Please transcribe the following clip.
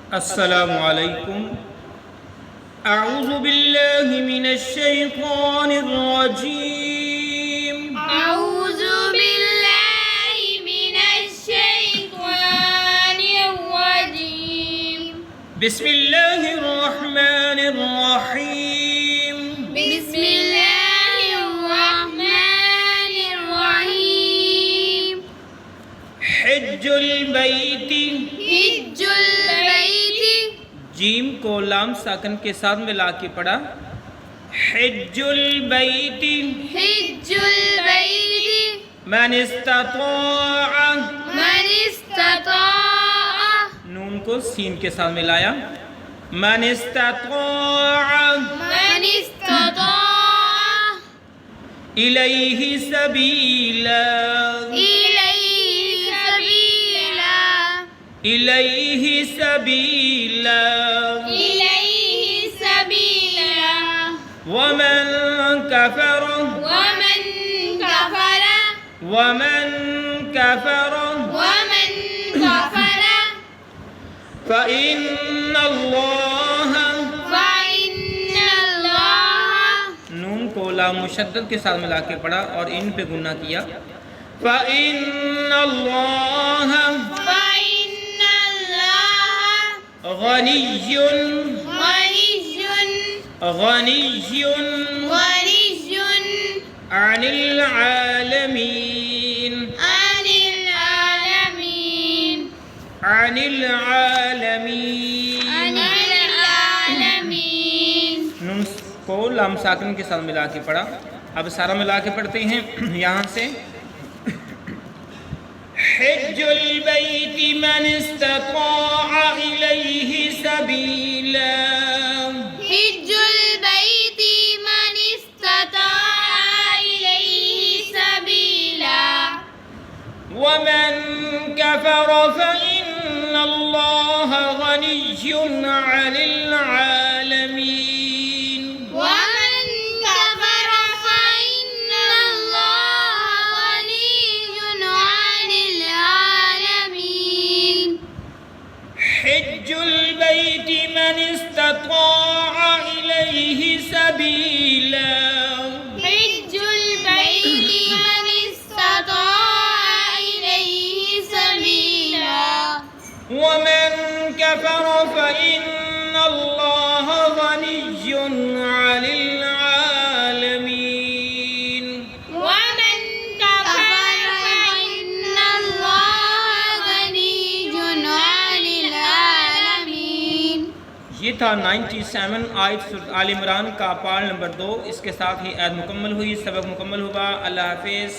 अस्सलामु अलैकुम। अऊज़ु बिल्लाहि मिनश शैतानिर रजीम। अऊज़ु बिल्लाहि मिनश शैतानिर रजीम। बिस्मिल्लाहिर रहमानिर रहीम। बिस्मिल्लाहिर रहमानिर रहीम। हिज्जुल बैती। हिज्जुल बैती। जीम को लाम साकन के साथ मिला के पढ़ा। हिज्जुल बैती। हिज्जुल बैती। मन इस्तताअ। मन इस्तताअ। नून को सीन के साथ मिलाया। मन इस्तताअ। मन इस्तताअ। इलैहि सबीला। इलैहि सबीला। इलैहि सबीला। वमन कफर। वमन कफर। वमन कफर। वमन कफर। फ़इन्नल्लाह। फ़इन्नल्लाह। नून को लाम मुशद्दद के साथ मिला के पढ़ा और इन पे गुन्ना किया। फ़इन्नल्लाह गनिय्युन। गनिय्युन। गनिय्युन गनिय्युन। अनिल आलमीन। अनिल आलमीन। अनिल आलमीन। अनिल आलमीन। नून को लाम साकिन के साथ मिला के पढ़ा। अब सारा मिला के पढ़ते हैं यहाँ से। हिज्जुल बैति मन इस्तताअ इलैहि सबीला। हिज्जुल बैति मन इस्तताअ इलैहि सबीला। वमन कफर फ़इन्नल्लाह गनिय्युन अनिल आलमीन। वमन कफर फ़इन्नल्लाह गनिय्युन अनिल आलमीन। हिज्जुल बैति मन इस्तताअ इलैहि सबीला। हिज्जुल बैति मन इस्तताअ इलैहि सबीला। वमन कफर फ़इन्नल्लाह गनिय्युन अनिल आलमीन। वमन कफर फ़इन्नल्लाह गनिय्युन अनिल आलमीन। ये था 97 आयत सूरह आल इमरान का पार्ट नंबर 2। इसके साथ ही आयत मुकम्मल हुई, सबक मुकम्मल हुआ। अल्लाह हाफिज़।